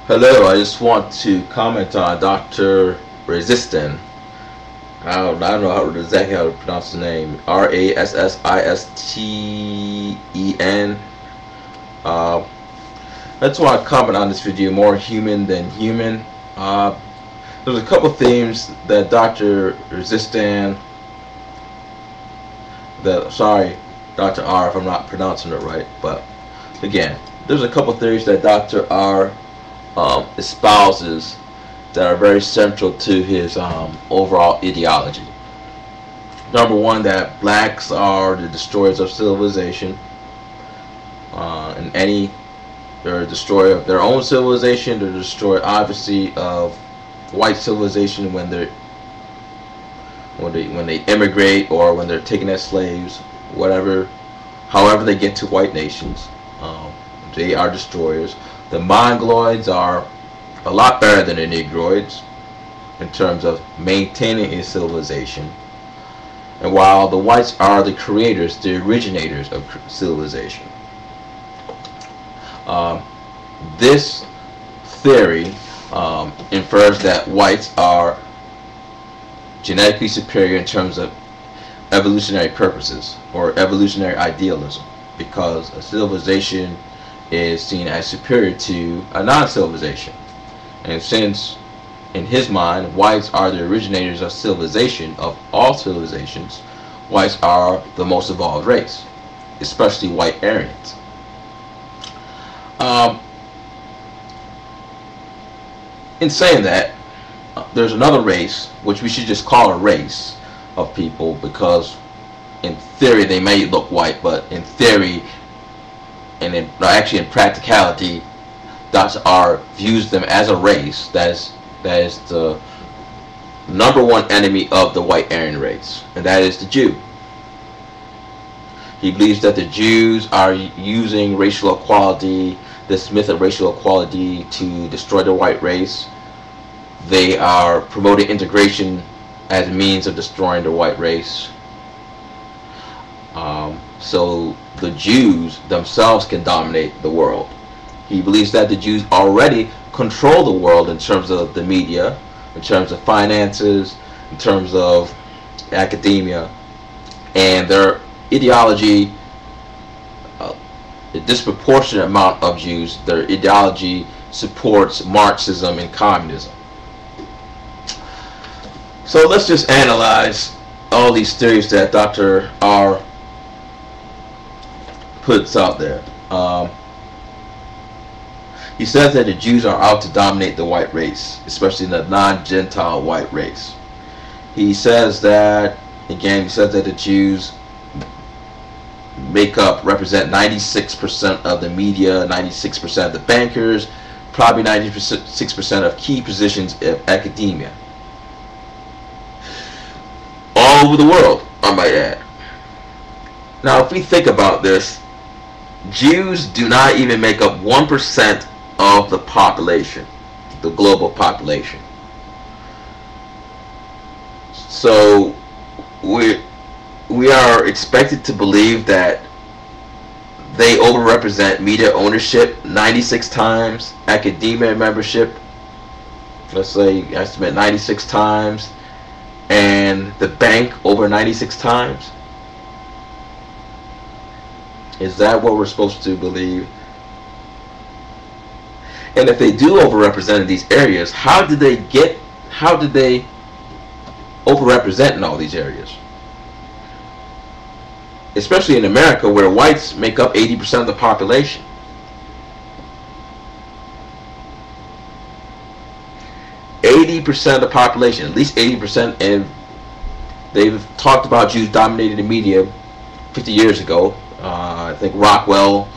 Hello, I just want to comment on Dr. Rassisten. I don't know exactly how to pronounce the name. Rassisten. Uh, I just want to comment on this video, more human than human. There's a couple themes that Dr. Rassisten, sorry, Dr. R, if I'm not pronouncing it right, but again, there's a couple theories that Dr. R espouses that are very central to his overall ideology. Number one, that blacks are the destroyers of civilization, and they're a destroyer of their own civilization. They're a destroyer, obviously, of white civilization when they immigrate or when they're taken as slaves, however they get to white nations. They are destroyers. The Mongoloids are a lot better than the Negroids in terms of maintaining a civilization. And while the whites are the creators, the originators of civilization. This theory infers that whites are genetically superior in terms of evolutionary purposes or evolutionary idealism, because a civilization is seen as superior to a non-civilization. And since, in his mind, whites are the originators of civilization, of all civilizations, whites are the most evolved race, especially white Aryans. In saying that, there's another race, which we should just call a race of people, because in theory they may look white, but in theory, and actually in practicality, Dr. R views them as a race that is the number one enemy of the white Aryan race, and that is the Jew. He believes that the Jews are using racial equality, this myth of racial equality, to destroy the white race. They are promoting integration as a means of destroying the white race. So the Jews themselves can dominate the world. He believes that the Jews already control the world in terms of the media, in terms of finances, in terms of academia, and their ideology, a disproportionate amount of Jews, their ideology supports Marxism and communism. So let's just analyze all these theories that Dr. R puts out there. He says that the Jews are out to dominate the white race, especially the non-Gentile white race. He says that, again, the Jews represent 96% of the media, 96% of the bankers, probably 96% of key positions of academia. All over the world, I might add. Now, if we think about this, Jews do not even make up 1% of the population, the global population. So we are expected to believe that they overrepresent media ownership 96 times, academia membership, let's say estimate 96 times, and the bank over 96 times. Is that what we're supposed to believe? And if they do overrepresent in these areas, how did they overrepresent in all these areas? Especially in America, where whites make up 80% of the population. At least 80%, and they've talked about Jews dominating the media 50 years ago. I think Rockwell,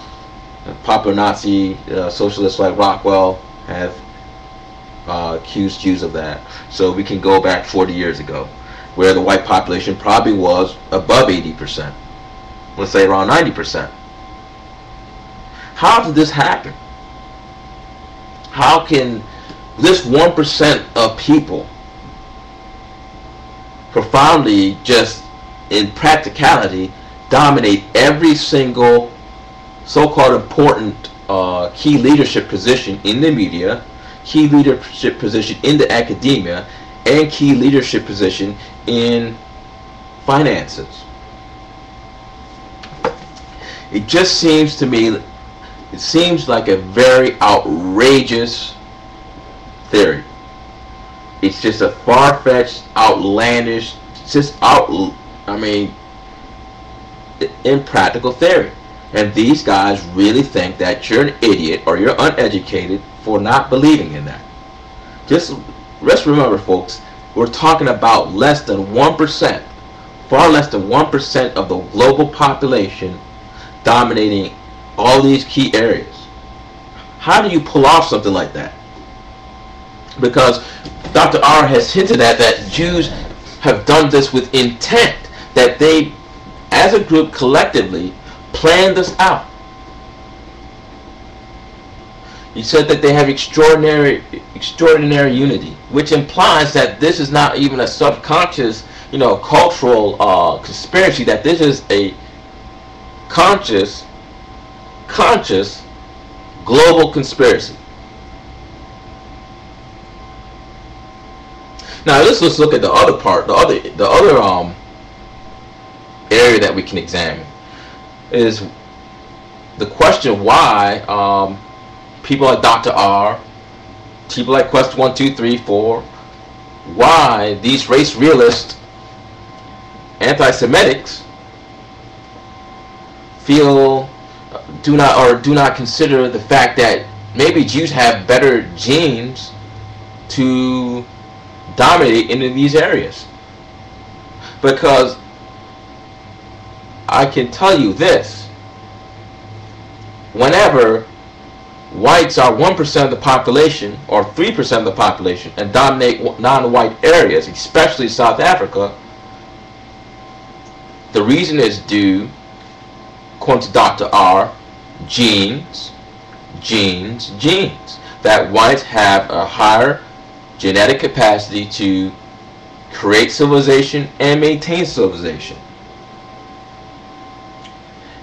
popular Nazi socialists like Rockwell, have accused Jews of that. So we can go back 40 years ago, where the white population probably was above 80%. Let's say around 90%. How did this happen? How can this 1% of people profoundly, just in practicality, dominate every single so-called important key leadership position in the media, key leadership position in the academia and key leadership position in finances. It just seems to me, it seems like a very outrageous theory. It's just a far-fetched, outlandish, impractical theory. And these guys really think that you're an idiot or you're uneducated for not believing in that. Just remember, folks, we're talking about less than 1%, far less than 1% of the global population dominating all these key areas. How do you pull off something like that? Because Dr. R has hinted at that Jews have done this with intent, that they, as a group, collectively planned this out. He said that they have extraordinary unity, which implies that this is not even a subconscious, cultural conspiracy, that this is a conscious global conspiracy. Now let's look at the other part, the other area that we can examine is the question of why people like Dr. R, people like Quest 1, 2, 3, 4, why these race realist anti-Semitics do not consider the fact that maybe Jews have better genes to dominate into these areas. Because I can tell you this, whenever whites are 1% of the population or 3% of the population and dominate non-white areas, especially South Africa, the reason is due, according to Dr. R, genes. That whites have a higher genetic capacity to create civilization and maintain civilization,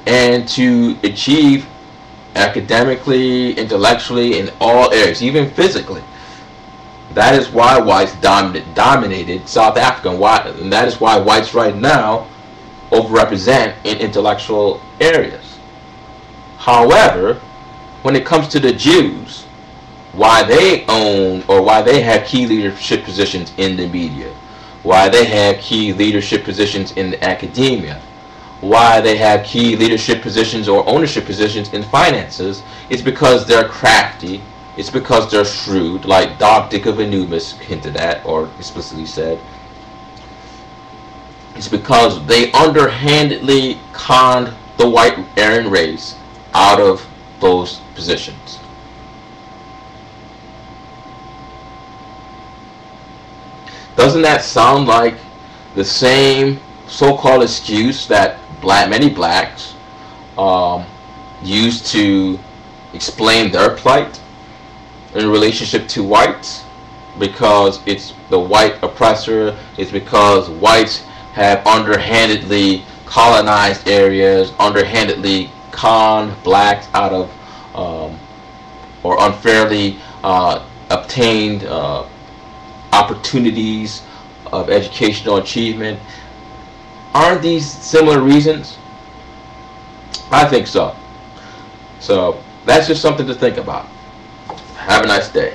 and to achieve academically, intellectually, in all areas, even physically. That is why whites dominated South Africa, and that is why whites right now overrepresent in intellectual areas. However, when it comes to the Jews, why they own or why they have key leadership positions in the media, why they have key leadership positions in the academia, why they have key leadership positions or ownership positions in finances, it's because they're crafty, it's because they're shrewd, like Dog Dick of Anubis hinted at or explicitly said. It's because they underhandedly conned the white Aryan race out of those positions. Doesn't that sound like the same so-called excuse that many blacks use to explain their plight in relationship to whites? Because it's the white oppressor, it's because whites have underhandedly colonized areas, underhandedly conned blacks out of or unfairly obtained opportunities of educational achievement. Aren't these similar reasons? I think so. So that's just something to think about. Have a nice day.